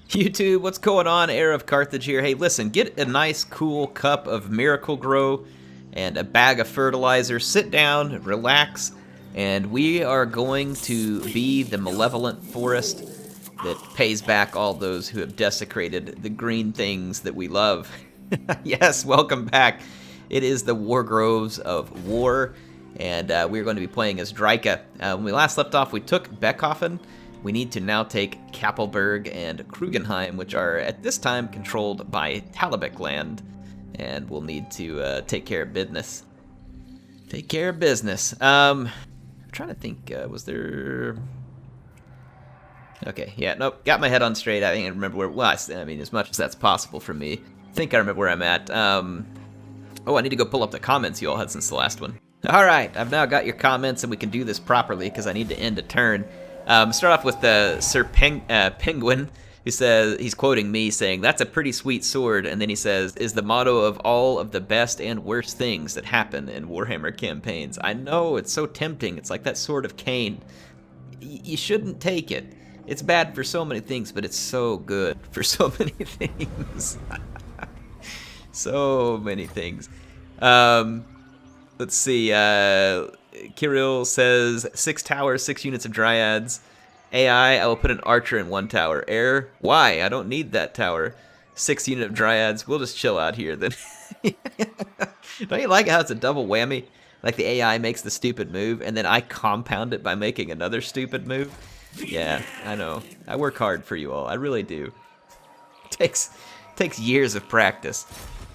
YouTube, what's going on? HeirofCarthage here. Hey, listen, get a nice, cool cup of Miracle Grow and a bag of fertilizer. Sit down, relax, and we are going to be the malevolent forest that pays back all those who have desecrated the green things that we love. Yes, welcome back. It is the Wargroves of War, and we're going to be playing as Drycha. When we last left off, we took Beckhofen. We need to now take Kappelberg and Krugenheim, which are at this time controlled by Talabek land, and we'll need to take care of business. Take care of business. I'm trying to think, was there... Okay, yeah, nope, got my head on straight. I think I remember where it was. I mean, as much as that's possible for me. I think I remember where I'm at. Oh, I need to go pull up the comments you all had since the last one. Alright, I've now got your comments, and we can do this properly, because I need to end a turn. Start off with Sir Penguin, who says, he's quoting me saying, "That's a pretty sweet sword," and then he says, "is the motto of all of the best and worst things that happen in Warhammer campaigns." I know, it's so tempting. It's like that Sword of Cain. You shouldn't take it. It's bad for so many things, but it's so good for so many things. So many things. Let's see, Kirill says 6 towers, 6 units of dryads. AI, I will put an archer in 1 tower. Air, why? I don't need that tower. 6 unit of dryads. We'll just chill out here then. Don't you like how it's a double whammy? Like the AI makes the stupid move, and then I compound it by making another stupid move? Yeah, I know. I work hard for you all. I really do. Takes years of practice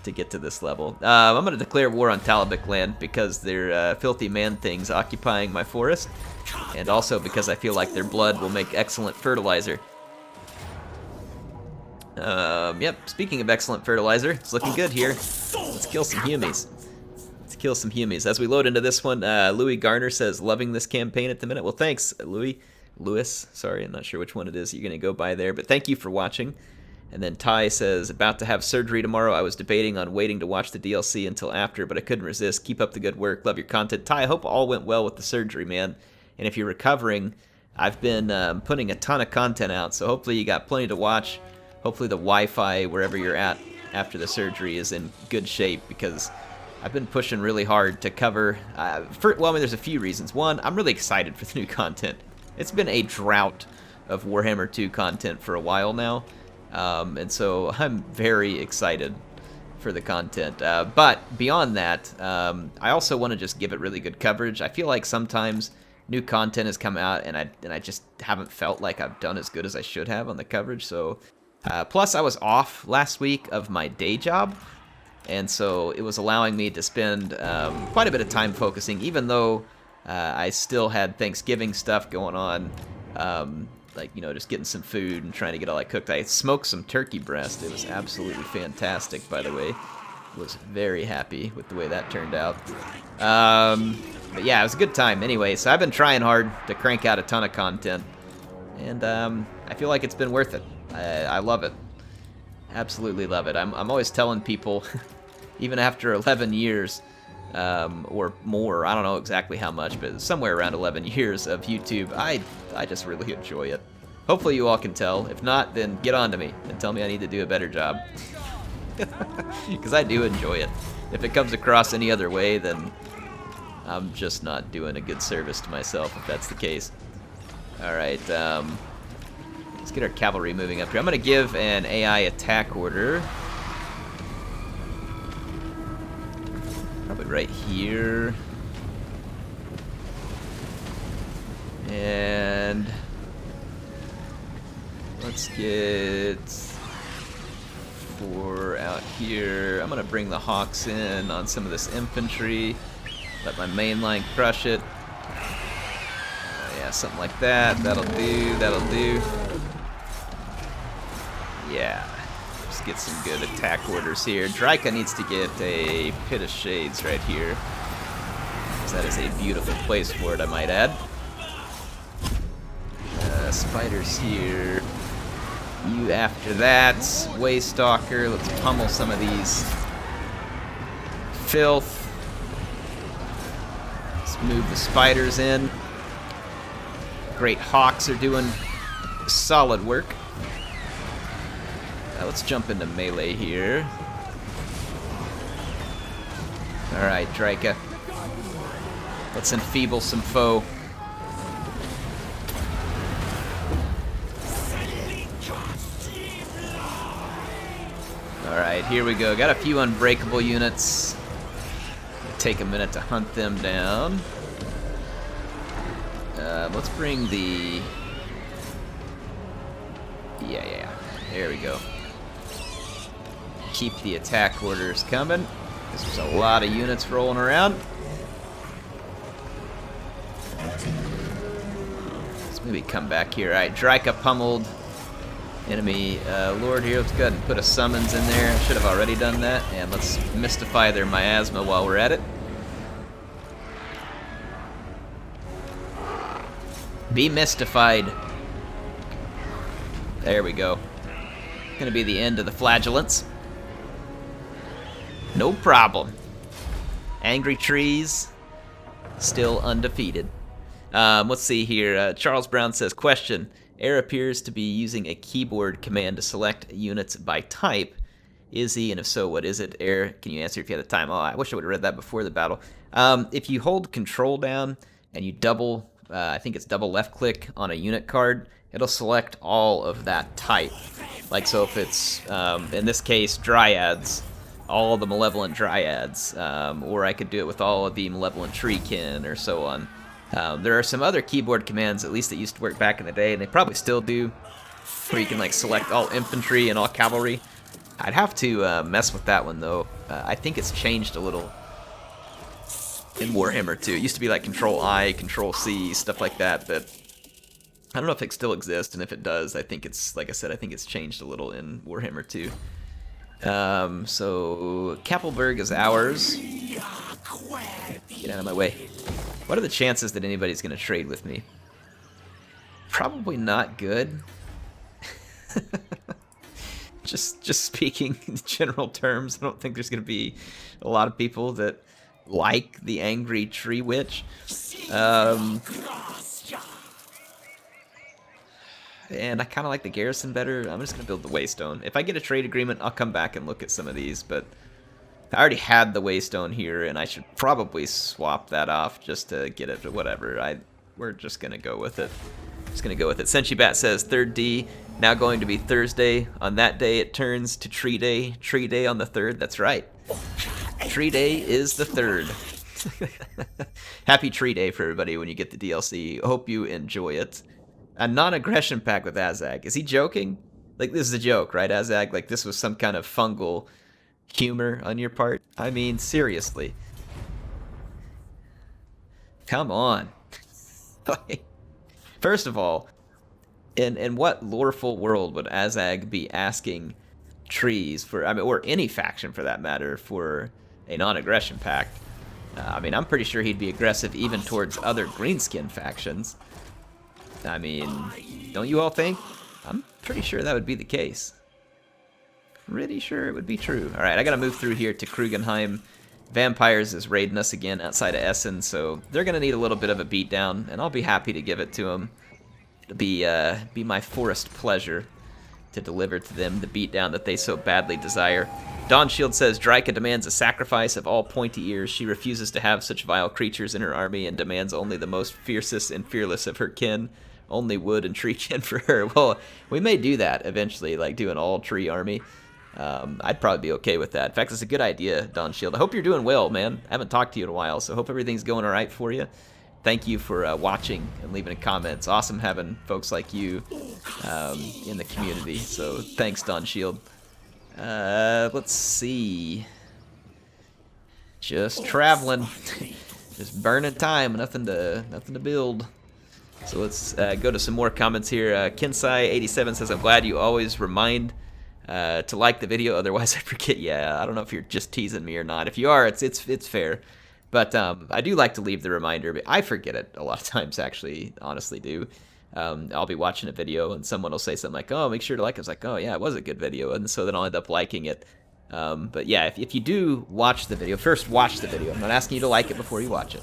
to get to this level. I'm going to declare war on Talabek land because they're filthy man things occupying my forest, and also because I feel like their blood will make excellent fertilizer. Yep, speaking of excellent fertilizer, it's looking good here. Let's kill some humies. Let's kill some humies. As we load into this one, Louis Garner says, loving this campaign at the minute. Well, thanks, Louis. Lewis, sorry, I'm not sure which one it is you're going to go by there, but thank you for watching. And then Ty says, about to have surgery tomorrow. I was debating on waiting to watch the DLC until after, but I couldn't resist. Keep up the good work. Love your content. Ty, I hope all went well with the surgery, man. And if you're recovering, I've been putting a ton of content out, so hopefully you got plenty to watch. Hopefully the Wi-Fi, wherever you're at after the surgery, is in good shape, because I've been pushing really hard to cover... well, I mean, there's a few reasons. One, I'm really excited for the new content. It's been a drought of Warhammer 2 content for a while now. And so I'm very excited for the content. But beyond that, I also want to just give it really good coverage. I feel like sometimes new content has come out and I just haven't felt like I've done as good as I should have on the coverage. So, plus I was off last week of my day job, and so it was allowing me to spend quite a bit of time focusing, even though I still had Thanksgiving stuff going on. Like, you know, just getting some food and trying to get all that cooked. I smoked some turkey breast. It was absolutely fantastic, by the way. Was very happy with the way that turned out. But yeah, it was a good time anyway. So I've been trying hard to crank out a ton of content, and I feel like it's been worth it. I love it. Absolutely love it. I'm always telling people, even after 11 years, or more, I don't know exactly how much, but somewhere around 11 years of YouTube, I just really enjoy it. Hopefully you all can tell. If not, then get on to me and tell me I need to do a better job. Because I do enjoy it. If it comes across any other way, then I'm just not doing a good service to myself, if that's the case. Alright, let's get our cavalry moving up here. I'm going to give an AI attack order. Probably right here. And let's get 4 out here. I'm going to bring the Hawks in on some of this infantry. Let my main line crush it. Yeah, something like that. That'll do. That'll do. Yeah. Just get some good attack orders here. Drycha needs to get a Pit of Shades right here. That is a beautiful place for it, I might add. Spiders here. You after that. Waystalker. Let's pummel some of these. Filth. Let's move the spiders in. Great Hawks are doing solid work. Let's jump into melee here. Alright, Drycha. Let's enfeeble some foe. Alright, here we go. Got a few unbreakable units. Take a minute to hunt them down. Let's bring the... Yeah. There we go. Keep the attack orders coming. There's a lot of units rolling around. Let's maybe come back here. Alright, Drycha pummeled. Enemy lord here. Let's go ahead and put a summons in there. Should have already done that. And let's mystify their miasma while we're at it. Be mystified. There we go. Gonna be the end of the flagellants. No problem. Angry trees, still undefeated. Let's see here. Charles Brown says, question. Air appears to be using a keyboard command to select units by type. Is he? And if so, what is it? Air, can you answer if you had the time? Oh, I wish I would have read that before the battle. If you hold control down and you double, I think it's double left click on a unit card, it'll select all of that type. Like, so if it's, in this case, dryads, all the malevolent dryads, or I could do it with all of the malevolent treekin, or so on. There are some other keyboard commands, at least that used to work back in the day, and they probably still do, where you can like select all infantry and all cavalry. I'd have to mess with that one though. I think it's changed a little in Warhammer 2. It used to be like Control I, Control C, stuff like that, but I don't know if it still exists, and if it does, I think it's, like I said, I think it's changed a little in Warhammer 2. So Kappelberg is ours. Get out of my way. What are the chances that anybody's going to trade with me? Probably not good. just speaking in general terms, I don't think there's going to be a lot of people that like the angry tree witch. And I kind of like the garrison better. I'm just going to build the Waystone. If I get a trade agreement, I'll come back and look at some of these, but I already had the Waystone here, and I should probably swap that off just to get it, but whatever. We're just going to go with it. Just going to go with it. Senshi says, 3rd D, now going to be Thursday. On that day, it turns to Tree Day. Tree Day on the 3rd, that's right. Tree Day is the 3rd. Happy Tree Day for everybody when you get the DLC. Hope you enjoy it. A non-aggression pact with Azag. Is he joking? Like, this is a joke, right, Azag? Like, this was some kind of fungal humor on your part? I mean, seriously. Come on. First of all, in what loreful world would Azag be asking trees for, I mean, or any faction for that matter, for a non-aggression pact? I mean, I'm pretty sure he'd be aggressive even towards other greenskin factions. I mean, don't you all think? I'm pretty sure that would be the case. Pretty sure it would be true. Alright, I gotta move through here to Krugenheim. Vampires is raiding us again outside of Essen, so they're gonna need a little bit of a beatdown, and I'll be happy to give it to them. It'll be my forest pleasure to deliver to them the beatdown that they so badly desire. Dawn Shield says, Drycha demands a sacrifice of all pointy ears. She refuses to have such vile creatures in her army and demands only the most fiercest and fearless of her kin. Only wood and tree kin for her. Well, we may do that eventually, like do an all-tree army. I'd probably be okay with that. In fact, it's a good idea, Dawn Shield. I hope you're doing well, man. I haven't talked to you in a while, so hope everything's going all right for you. Thank you for watching and leaving a comment. It's awesome having folks like you in the community, so thanks, Dawn Shield. Let's see. Just traveling. Just burning time. Nothing to build. So let's go to some more comments here. Kinsai87 says, I'm glad you always remind to like the video, otherwise I forget. Yeah, I don't know if you're just teasing me or not. If you are, it's fair. But I do like to leave the reminder, but I forget it a lot of times, actually, honestly do. I'll be watching a video and someone will say something like, oh, make sure to like it. I was like, oh yeah, it was a good video, and so then I'll end up liking it. But yeah, if you do watch the video, first watch the video. I'm not asking you to like it before you watch it.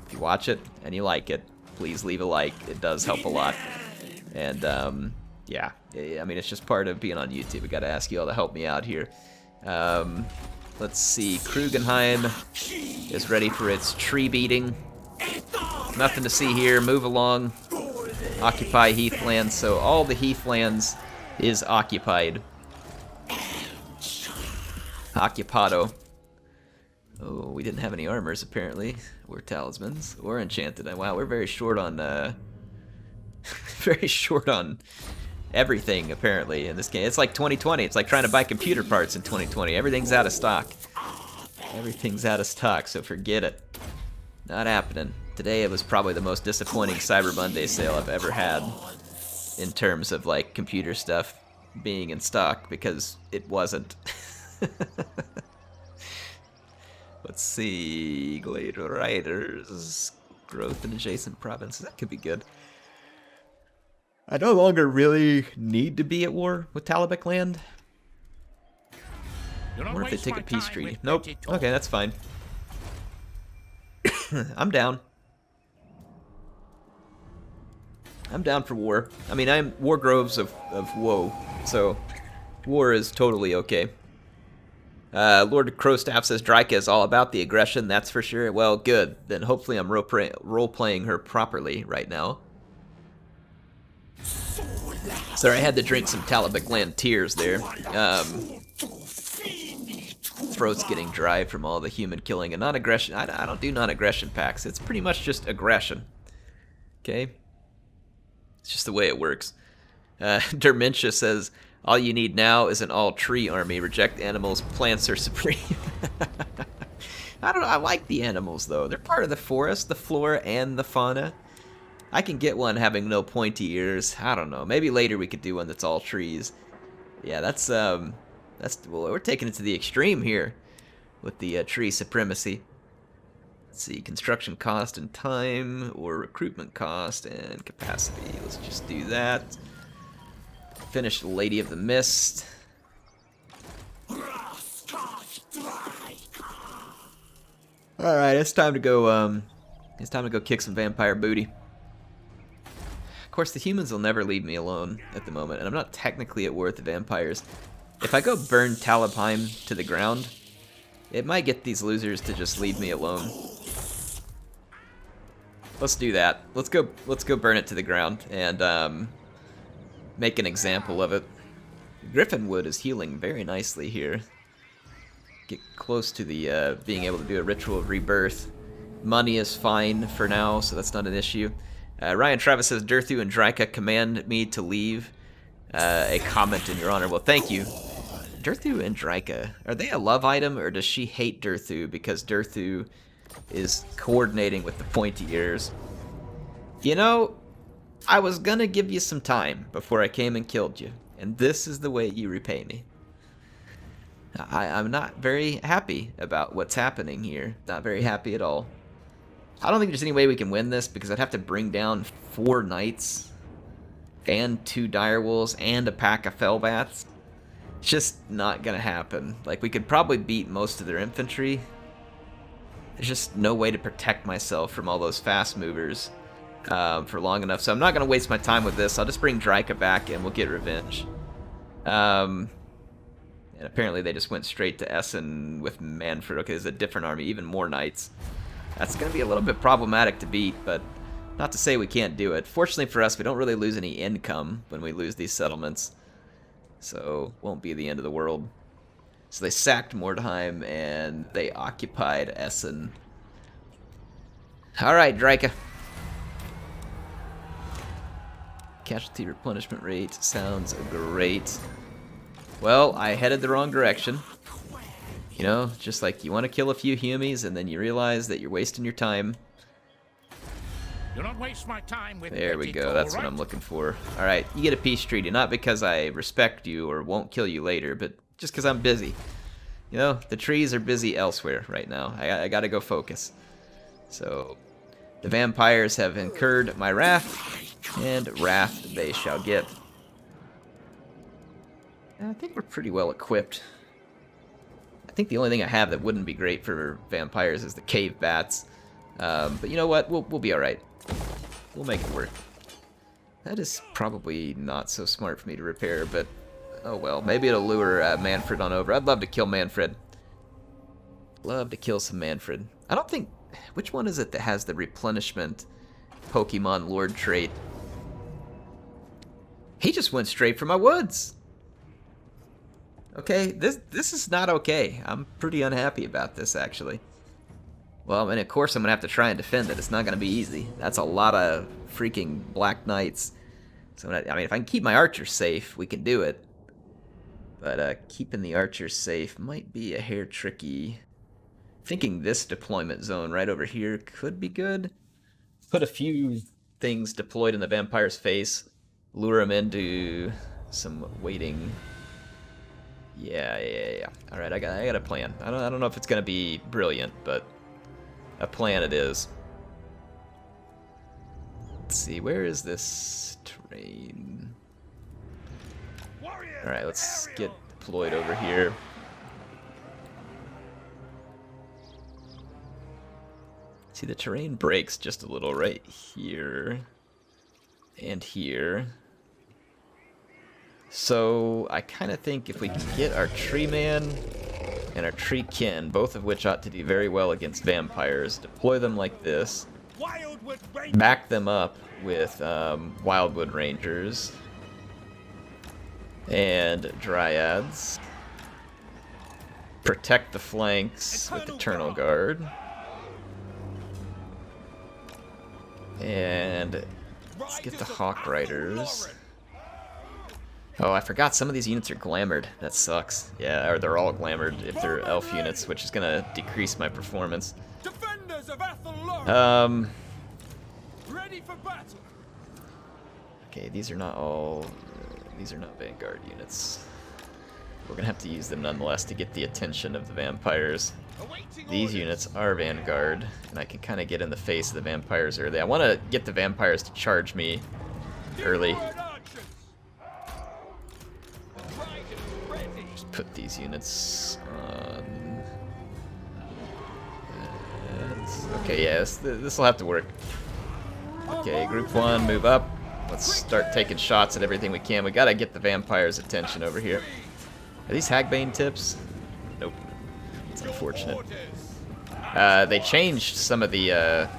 If you watch it and you like it, please leave a like. It does help a lot. And Yeah, I mean, it's just part of being on YouTube. I gotta ask you all to help me out here. Let's see. Krugenheim is ready for its tree beating. Nothing to see here. Move along. Occupy Heathlands. So all the Heathlands is occupied. Occupado. Oh, we didn't have any armors, apparently. Or talismans. Or enchanted. Wow, we're very short on... very short on everything, apparently, in this game. It's like 2020. It's like trying to buy computer parts in 2020. Everything's out of stock. Everything's out of stock, so forget it. Not happening. Today it was probably the most disappointing Cyber Monday sale I've ever had in terms of, like, computer stuff being in stock, because it wasn't. Let's see. Glade Riders. Growth in adjacent provinces. That could be good. I no longer really need to be at war with Talabek land. I wonder if they take a peace treaty. Nope. Okay, that's fine. I'm down. I'm down for war. I mean, I'm Wargroves of Woe, so war is totally okay. Lord Crowstaff says Drycha is all about the aggression, that's for sure. Well, good. Then hopefully I'm role-playing her properly right now. Sorry, I had to drink some Talabek land tears there. Throat's getting dry from all the human killing and non-aggression. I don't do non-aggression packs. It's pretty much just aggression. Okay? It's just the way it works. Dermentia says, all you need now is an all-tree army. Reject animals, plants are supreme. I don't know, I like the animals, though. They're part of the forest, the flora, and the fauna. I can get one having no pointy ears. I don't know. Maybe later we could do one that's all trees. Yeah, well, we're taking it to the extreme here with the tree supremacy. Let's see, construction cost and time, or recruitment cost and capacity. Let's just do that. Finish Lady of the Mist. All right, it's time to go. It's time to go kick some vampire booty. Of course, the humans will never leave me alone at the moment, and I'm not technically at war with the vampires. If I go burn Talabheim to the ground, it might get these losers to just leave me alone. Let's do that. Let's go burn it to the ground and make an example of it. Griffinwood is healing very nicely here. Get close to the being able to do a ritual of rebirth. Money is fine for now, so that's not an issue. Ryan Travis says, Durthu and Drycha command me to leave a comment in your honor. Well, thank you. Durthu and Drycha, are they a love item, or does she hate Durthu because Durthu is coordinating with the pointy ears? You know, I was gonna give you some time before I came and killed you, and this is the way you repay me. I'm not very happy about what's happening here. Not very happy at all. I don't think there's any way we can win this, because I'd have to bring down 4 knights and 2 direwolves and a pack of fellbats. It's just not gonna happen. Like, we could probably beat most of their infantry. There's just no way to protect myself from all those fast movers for long enough, so I'm not gonna waste my time with this. I'll just bring Drycha back and we'll get revenge. And apparently they just went straight to Essen with Mannfred. Okay, there's a different army, even more knights. That's going to be a little bit problematic to beat, but not to say we can't do it. Fortunately for us, we don't really lose any income when we lose these settlements, so won't be the end of the world. So they sacked Mordheim, and they occupied Essen. Alright, Drycha. Casualty replenishment rate sounds great. Well, I headed the wrong direction. You know, just like you want to kill a few humies and then you realize that you're wasting your time. Do not waste my time with there we go, that's what I'm looking for. Alright, you get a peace treaty, not because I respect you or won't kill you later, but just because I'm busy. You know, the trees are busy elsewhere right now. I gotta go focus. So, the vampires have incurred my wrath, and wrath they shall get. I think we're pretty well equipped. I think the only thing I have that wouldn't be great for vampires is the cave bats. But you know what? We'll be alright. We'll make it work. That is probably not so smart for me to repair, but oh well. Maybe it'll lure Mannfred on over. I'd love to kill Mannfred. Love to kill some Mannfred. I don't think... Which one is it that has the replenishment Pokemon Lord trait? He just went straight for my woods. Okay, this is not okay. I'm pretty unhappy about this, actually. Well, and of course I'm going to have to try and defend it. It's not going to be easy. That's a lot of freaking Black Knights. So, I mean, if I can keep my archers safe, we can do it. But keeping the archers safe might be a hair tricky. Thinking this deployment zone right over here could be good. Put a few things deployed in the vampire's face. Lure him into some waiting. Yeah. All right, I got a plan. I don't know if it's gonna be brilliant, but a plan it is. Let's see, where is this terrain? All right, let's get deployed over here. See, the terrain breaks just a little right here and here. So I kind of think if we can get our tree man and our tree kin, both of which ought to do very well against vampires, deploy them like this, back them up with Wildwood Rangers and Dryads, protect the flanks with Eternal Guard, and let's get the Hawk Riders. Oh, I forgot some of these units are glamored. That sucks. Yeah, or they're all glamored if they're elf units, which is gonna decrease my performance. Ready for battle. Okay, these are not all. These are not Vanguard units. We're gonna have to use them nonetheless to get the attention of the vampires. These units are Vanguard, and I can kind of get in the face of the vampires early. I want to get the vampires to charge me early. Just put these units on. Okay, yeah, this will have to work. Okay, group 1, move up. Let's start taking shots at everything we can. We gotta get the vampires' attention over here. Are these Hagbane tips? Nope. It's unfortunate. They changed some of the.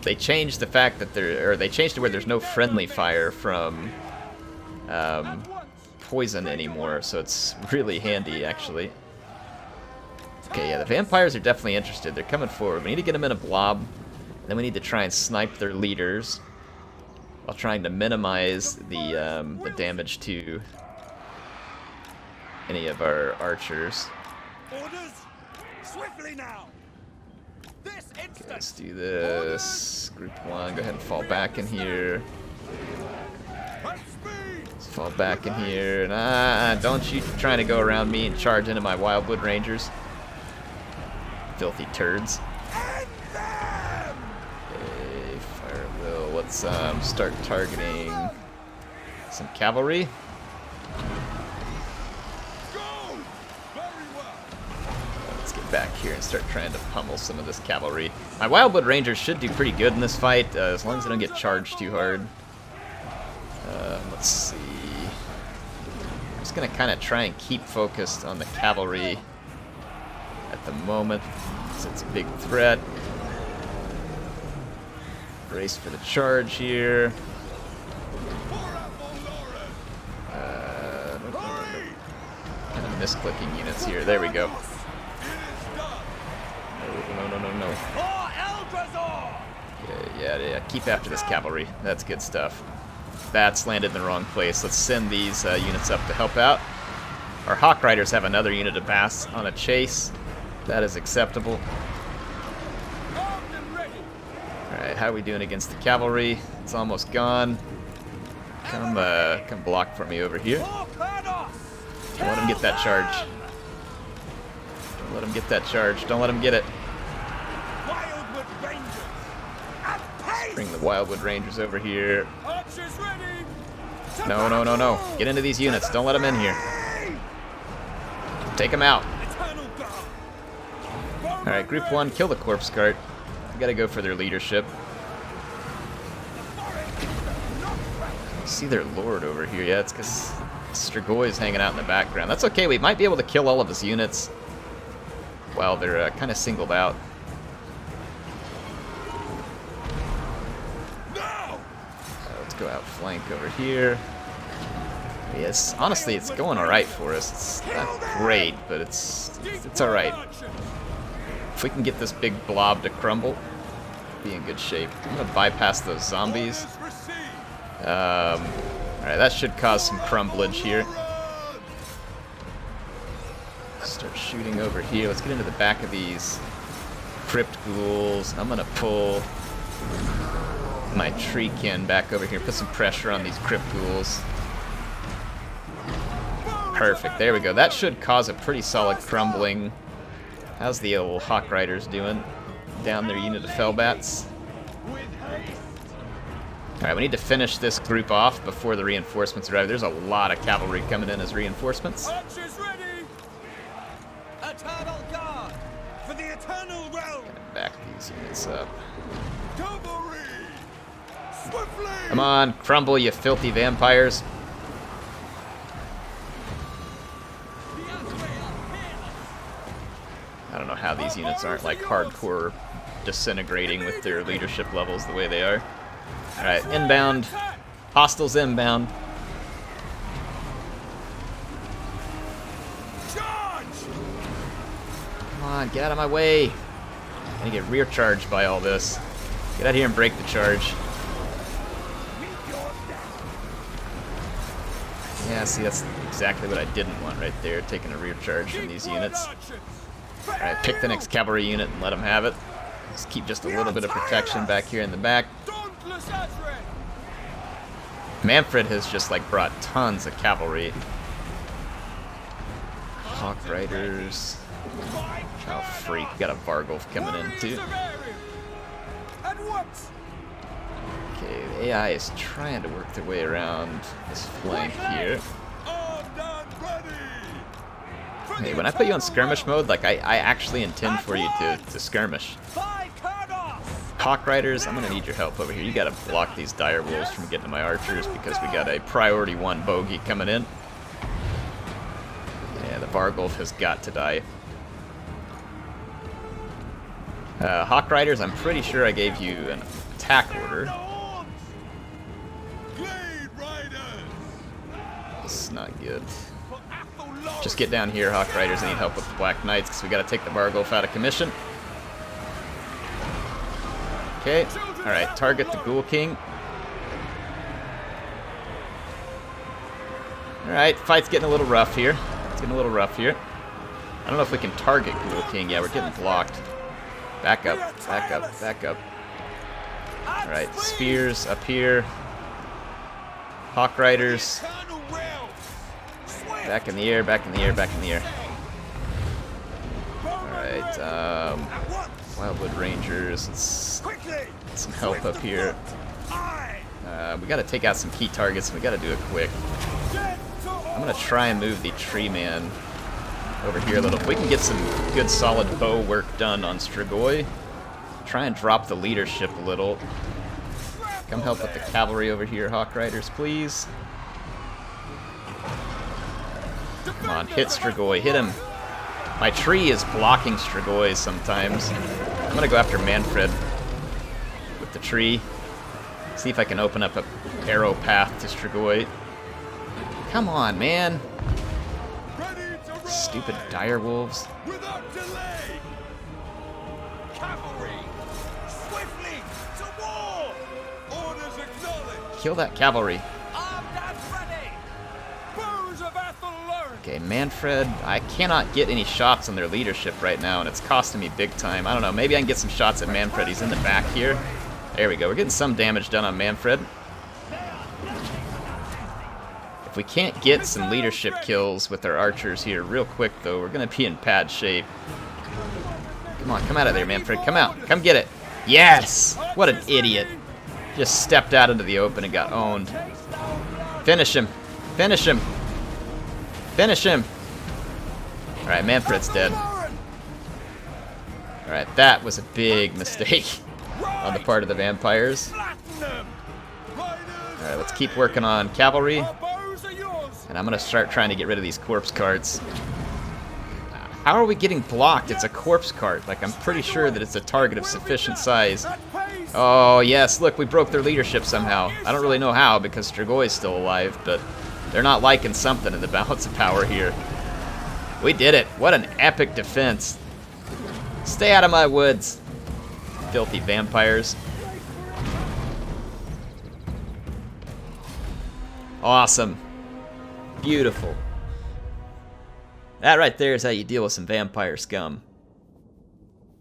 They changed the fact that they changed to where there's no friendly fire from poison anymore, so it's really handy actually. Okay, yeah, the vampires are definitely interested. They're coming forward. We need to get them in a blob, and then we need to try and snipe their leaders while trying to minimize the damage to any of our archers. Orders, swiftly now. Okay, let's do this. Group 1, go ahead and fall back in here. Let's fall back in here. Nah, don't you trying to go around me and charge into my Wildwood Rangers. Filthy turds. Okay, fire at will. Let's start targeting some cavalry. Let's get back here and start trying to pummel some of this cavalry. My Wildwood Rangers should do pretty good in this fight, as long as they don't get charged too hard. Let's see. I'm just going to kind of try and keep focused on the cavalry at the moment, since it's a big threat. Brace for the charge here. Kind of misclicking units here. There we go. No. Yeah. Keep after this cavalry. That's good stuff. Bats landed in the wrong place. Let's send these units up to help out. Our Hawk Riders have another unit to pass on a chase. That is acceptable. Alright, how are we doing against the cavalry? It's almost gone. Come block for me over here. Don't let him get that charge. Don't let him get that charge. Don't let him get it. Let's bring the Wildwood Rangers over here. No. Get into these units. Don't let them in here. Take them out. Alright, group 1, kill the corpse cart. We gotta go for their leadership. See their lord over here. Yeah, it's because Stragoy's hanging out in the background. That's okay. We might be able to kill all of his units while they're kind of singled out. Let's go outflank over here. Yes, honestly, it's going all right for us. It's not great, but it's all right. If we can get this big blob to crumble, be in good shape. I'm gonna bypass those zombies. Alright, that should cause some crumblage here. Start shooting over here. Let's get into the back of these crypt ghouls. I'm gonna pull my treekin back over here, put some pressure on these crypt ghouls. Perfect, there we go. That should cause a pretty solid crumbling. How's the old Hawk Riders doing? Down their unit of Fellbats. Alright, we need to finish this group off before the reinforcements arrive. There's a lot of cavalry coming in as reinforcements. Archers ready! Eternal guard for the eternal realm! Back these units up. Cavalry! Swiftly! Come on, crumble, you filthy vampires. I don't know how these units aren't like hardcore disintegrating with their leadership levels the way they are. Alright, inbound. Hostiles inbound. Come on, get out of my way. I'm gonna get rear charged by all this. Get out here and break the charge. Yeah, see, that's exactly what I didn't want right there, taking a rear charge from these units. Alright, pick the next cavalry unit and let them have it. Let's keep just a little bit of protection back here in the back. Mannfred has just like brought tons of cavalry. Hawk Riders. Oh freak, got a Vargolf coming in too. Okay, the AI is trying to work their way around this flank here. Hey, when I put you on skirmish mode, like I actually intend for you to skirmish. Hawk Riders, I'm gonna need your help over here. You gotta block these dire wolves from getting to my archers because we got a priority 1 bogey coming in. Yeah, the Vargolf has got to die. Hawk Riders, I'm pretty sure I gave you an attack order. This is not good. Just get down here, Hawk Riders. I need help with the Black Knights because we gotta take the Vargolf out of commission. Okay, alright, target the Ghoul King. Alright, fight's getting a little rough here. It's getting a little rough here. I don't know if we can target Ghoul King. Yeah, we're getting blocked. Back up, back up, back up. Alright, spears up here. Hawk Riders. Back in the air, back in the air, back in the air. Alright, Wildwood Rangers. Let's get some help up here. We gotta take out some key targets and we gotta do it quick. I'm gonna try and move the tree man over here a little. If we can get some good solid bow work done on Strigoi, try and drop the leadership a little. Come help with the cavalry over here, Hawk Riders, please. Come on, hit Strigoi, hit him. My tree is blocking Strigoi sometimes. I'm gonna go after Mannfred with the tree. See if I can open up a arrow path to Strigoi. Come on, man. Stupid dire wolves. Without delay. Cavalry, swiftly to war. Orders acknowledged. Kill that cavalry. Armed and ready. Bows of Athelard. Okay, Mannfred, I cannot get any shots on their leadership right now, and it's costing me big time. I don't know, maybe I can get some shots at Mannfred. He's in the back here. There we go, we're getting some damage done on Mannfred. If we can't get some leadership kills with our archers here real quick, though, we're going to be in bad shape. Come on, come out of there, Mannfred. Come out. Come get it. Yes! What an idiot. Just stepped out into the open and got owned. Finish him. Finish him. Finish him. Alright, Mannfred's dead. Alright, that was a big mistake on the part of the vampires. Alright, let's keep working on cavalry. Our bows are yours. And I'm going to start trying to get rid of these corpse carts. How are we getting blocked? It's a corpse cart. Like, I'm pretty sure that it's a target of sufficient size. Oh, yes, look, we broke their leadership somehow. I don't really know how, because Dragoy's still alive, but they're not liking something in the balance of power here. We did it. What an epic defense. Stay out of my woods, filthy vampires. Awesome. Beautiful. That right there is how you deal with some vampire scum.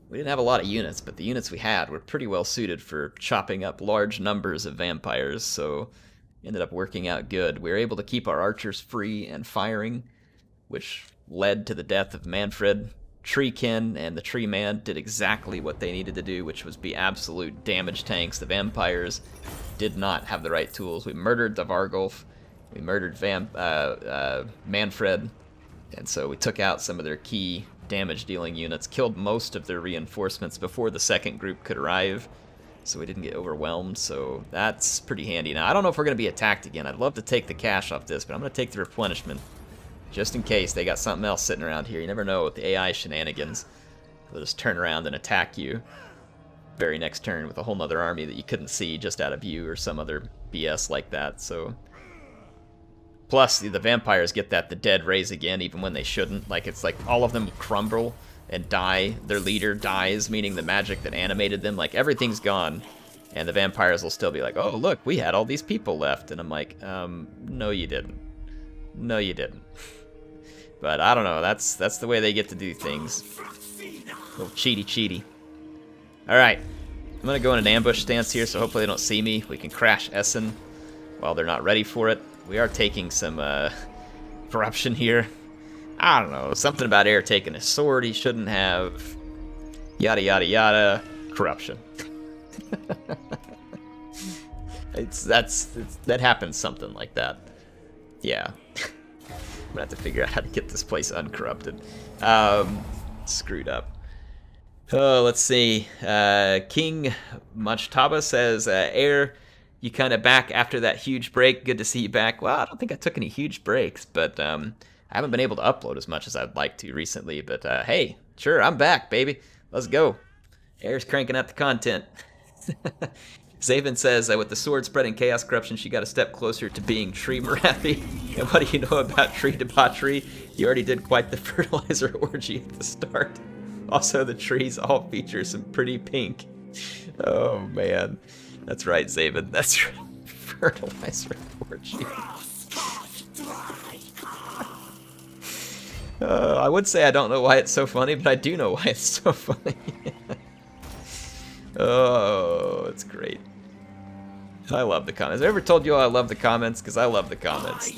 We didn't have a lot of units, but the units we had were pretty well suited for chopping up large numbers of vampires, so ended up working out good. We were able to keep our archers free and firing, which led to the death of Mannfred. Treekin and the Tree Man did exactly what they needed to do, which was be absolute damage tanks. The vampires did not have the right tools. We murdered the Vargulf. We murdered Mannfred. And so we took out some of their key damage-dealing units, killed most of their reinforcements before the second group could arrive, so we didn't get overwhelmed, so that's pretty handy. Now, I don't know if we're going to be attacked again. I'd love to take the cash off this, but I'm going to take the replenishment, just in case they got something else sitting around here. You never know with the AI shenanigans. They'll just turn around and attack you very next turn with a whole nother army that you couldn't see just out of view or some other BS like that, so... Plus, the vampires get that the dead raise again, even when they shouldn't. Like, it's like all of them crumble and die. Their leader dies, meaning the magic that animated them. Like, everything's gone. And the vampires will still be like, oh, look, we had all these people left. And I'm like, no, you didn't. No, you didn't. But I don't know. That's the way they get to do things. A little cheaty. All right. I'm going to go in an ambush stance here, so hopefully they don't see me. We can crash Essen while they're not ready for it. We are taking some corruption here. I don't know, something about Air taking a sword he shouldn't have. Yada yada yada. Corruption. That happens something like that. Yeah. I'm gonna have to figure out how to get this place uncorrupted. Screwed up. Oh, let's see. King Machtaba says, Air, you kind of back after that huge break. Good to see you back. Well, I don't think I took any huge breaks, but I haven't been able to upload as much as I'd like to recently. But hey, sure, I'm back, baby. Let's go. Air's cranking out the content. Zaven says, with the sword spreading chaos corruption, she got a step closer to being tree Marathi. And what do you know about tree debauchery? You already did quite the fertilizer orgy at the start. Also, the trees all feature some pretty pink. Oh, man. That's right, Zaven. That's right. Fertilizer orgy. I would say I don't know why it's so funny, but I do know why it's so funny. Oh, it's great. I love the comments. Have I ever told you all I love the comments? Because I love the comments.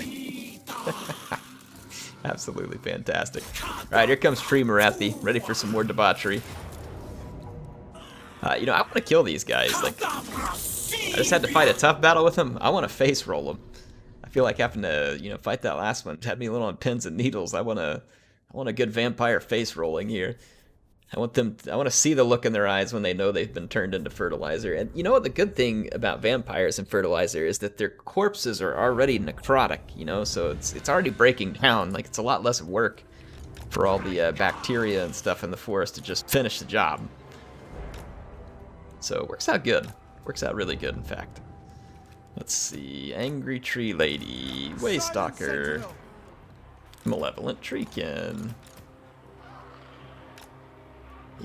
Absolutely fantastic. Alright, here comes Tree Marathi, ready for some more debauchery. You know, I want to kill these guys. Like, I just had to fight a tough battle with them. I want to face roll them. I feel like having to, you know, fight that last one had me a little on pins and needles. I want a good vampire face rolling here. I want to see the look in their eyes when they know they've been turned into fertilizer. And you know what the good thing about vampires and fertilizer is that their corpses are already necrotic, you know, so it's already breaking down. Like, it's a lot less work for all the bacteria and stuff in the forest to just finish the job. So it works out good. Works out really good, in fact. Let's see. Angry Tree Lady. Waystalker. Malevolent Treekin.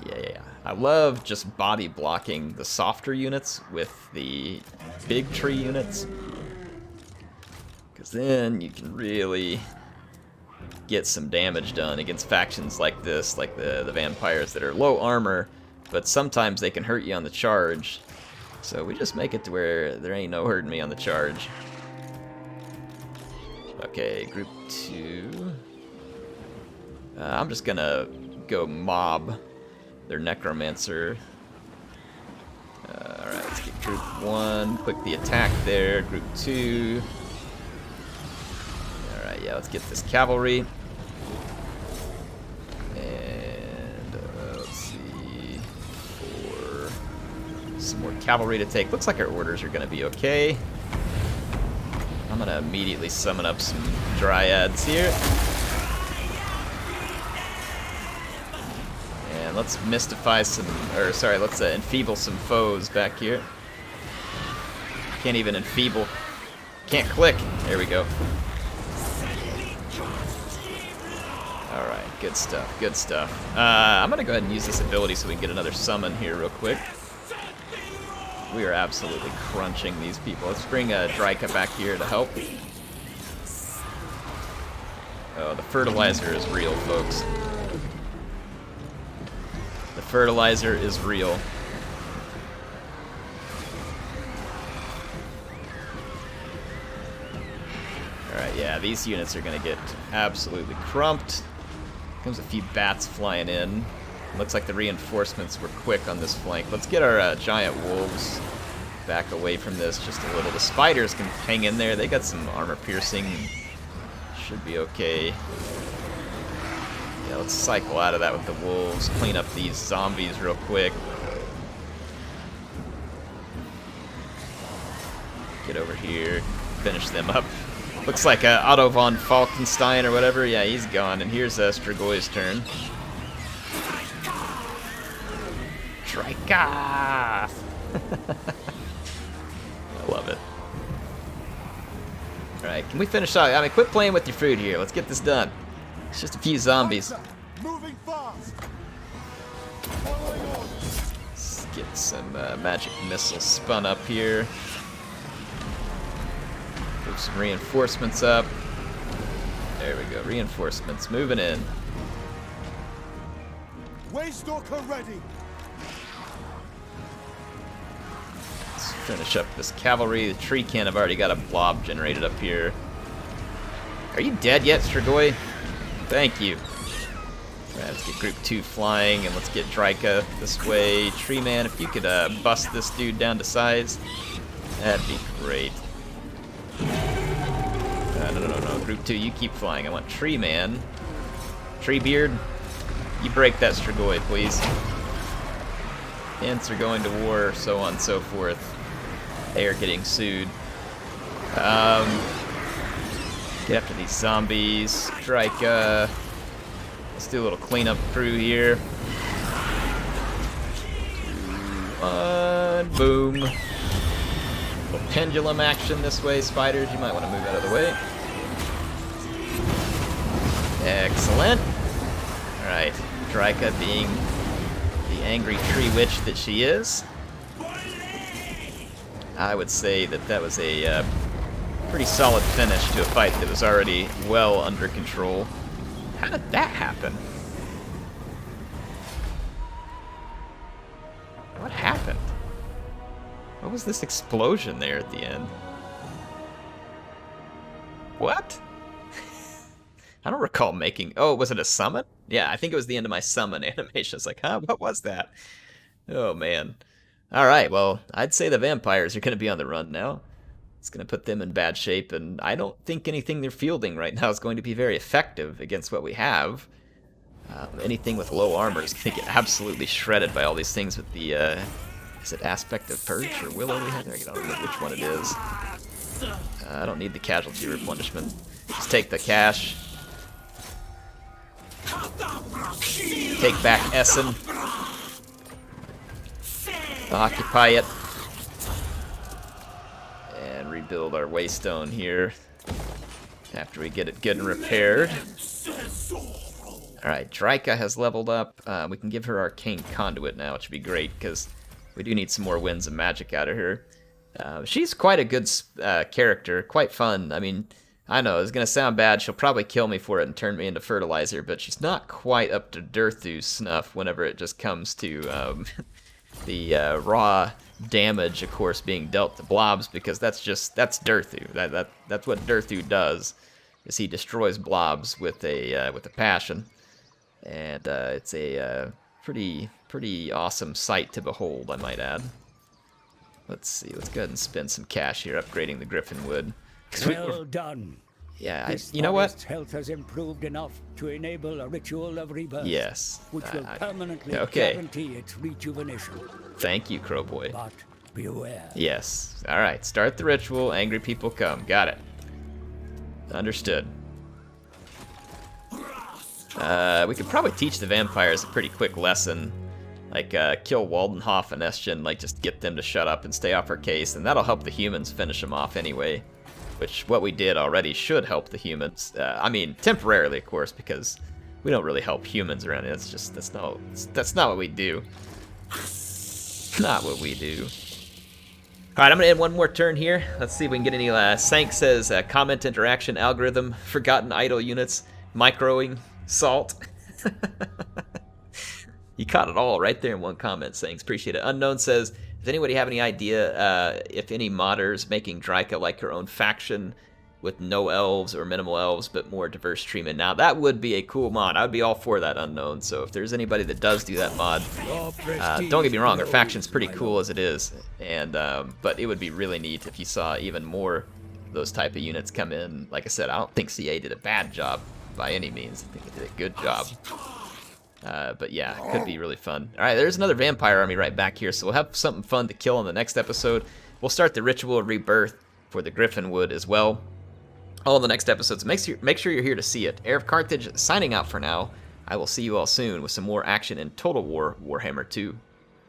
Yeah. I love just body blocking the softer units with the big tree units. Because then you can really get some damage done against factions like this, like the vampires that are low armor, but sometimes they can hurt you on the charge. So we just make it to where there ain't no hurting me on the charge. Okay, group 2. I'm just gonna go mob their necromancer. Alright, let's get group 1. Click the attack there. Group 2. Alright, yeah, let's get this cavalry. Some more cavalry to take. Looks like our orders are going to be okay. I'm gonna immediately summon up some dryads here. And let's mystify some, or sorry, let's enfeeble some foes back here. Can't even enfeeble. Can't click. There we go. Alright, good stuff, good stuff. I'm gonna go ahead and use this ability so we can get another summon here real quick. We are absolutely crunching these people. Let's bring Drycha back here to help. Oh, the fertilizer is real, folks. The fertilizer is real. Alright, yeah, these units are gonna get absolutely crumped. Comes a few bats flying in. Looks like the reinforcements were quick on this flank. Let's get our giant wolves back away from this just a little. The spiders can hang in there. They got some armor piercing. Should be okay. Yeah, let's cycle out of that with the wolves. Clean up these zombies real quick. Get over here. Finish them up. Looks like Otto von Falkenstein or whatever. Yeah, he's gone. And here's Stragoy's turn. Drycha! I love it. Alright, can we finish off? I mean, quit playing with your food here. Let's get this done. It's just a few zombies. Moving fast. Let's get some magic missiles spun up here. Move some reinforcements up. There we go. Reinforcements moving in. Waystalker ready. Let's finish up this cavalry. The tree can have already got a blob generated up here. Are you dead yet, Strigoi? Thank you. Right, let's get group 2 flying, and let's get Drycha this way. Tree man, if you could bust this dude down to size, that'd be great. No. Group 2, you keep flying. I want Tree man. Tree beard, you break that Strigoi, please. Ants are going to war, so on and so forth. They are getting sued. Get after these zombies. Drycha. Let's do a little cleanup crew here. 2, 1, boom. Little pendulum action this way, spiders. You might want to move out of the way. Excellent. Alright, Drycha being the angry tree witch that she is. I would say that that was a pretty solid finish to a fight that was already well under control. How did that happen? What happened? What was this explosion there at the end? What? I don't recall making... Oh, was it a summon? Yeah, I think it was the end of my summon animation. It's like, huh? What was that? Oh, man. Alright, well, I'd say the vampires are going to be on the run now. It's going to put them in bad shape, and I don't think anything they're fielding right now is going to be very effective against what we have. Anything with low armor is going to get absolutely shredded by all these things with the... is it Aspect of Purge or Willow we have there? I don't remember which one it is. I don't need the casualty replenishment. Just take the cash. Take back Essen. Occupy it. And rebuild our waystone here after we get it good and repaired. Alright, Drycha has leveled up. We can give her Arcane Conduit now, which would be great, because we do need some more winds of magic out of her. She's quite a good character, quite fun. I mean, I know, it's going to sound bad. She'll probably kill me for it and turn me into fertilizer, but she's not quite up to Durthu's snuff whenever it just comes to the raw damage, of course, being dealt to blobs, because that's Durthu. That's what Durthu does, is he destroys blobs with a passion, and it's a pretty awesome sight to behold, I might add. Let's see. Let's go ahead and spend some cash here, upgrading the Griffin Wood. Well done. Yeah, you know what? Health has improved enough to enable a ritual of rebirth. Yes. Which will permanently okay. guarantee its rejuvenation. Thank you, Crowboy. But beware. Yes. All right. Start the ritual. Angry people come. Got it. Understood. We could probably teach the vampires a pretty quick lesson. Like, kill Waldenhoff and Estjen, like, just get them to shut up and stay off our case, and that'll help the humans finish them off anyway. Which, what we did already should help the humans. I mean, temporarily, of course, because we don't really help humans around here. That's not what we do. Not what we do. Alright, I'm gonna end one more turn here. Let's see if we can get any, Sank says, comment interaction algorithm, forgotten idle units, microing, salt. You caught it all right there in one comment, Sanks. Appreciate it. Unknown says, does anybody have any idea if any modders making Drycha like her own faction with no elves or minimal elves but more diverse treatment? Now, that would be a cool mod. I would be all for that, Unknown. So if there's anybody that does do that mod, don't get me wrong, her faction's pretty cool as it is. And but it would be really neat if you saw even more of those type of units come in. Like I said, I don't think CA did a bad job by any means. I think they did a good job. But yeah, it could be really fun. Alright, there's another vampire army right back here, so we'll have something fun to kill in the next episode. We'll start the Ritual of Rebirth for the Griffinwood as well. All in the next episodes. Make sure you're here to see it. HeirofCarthage signing out for now. I will see you all soon with some more action in Total War Warhammer 2.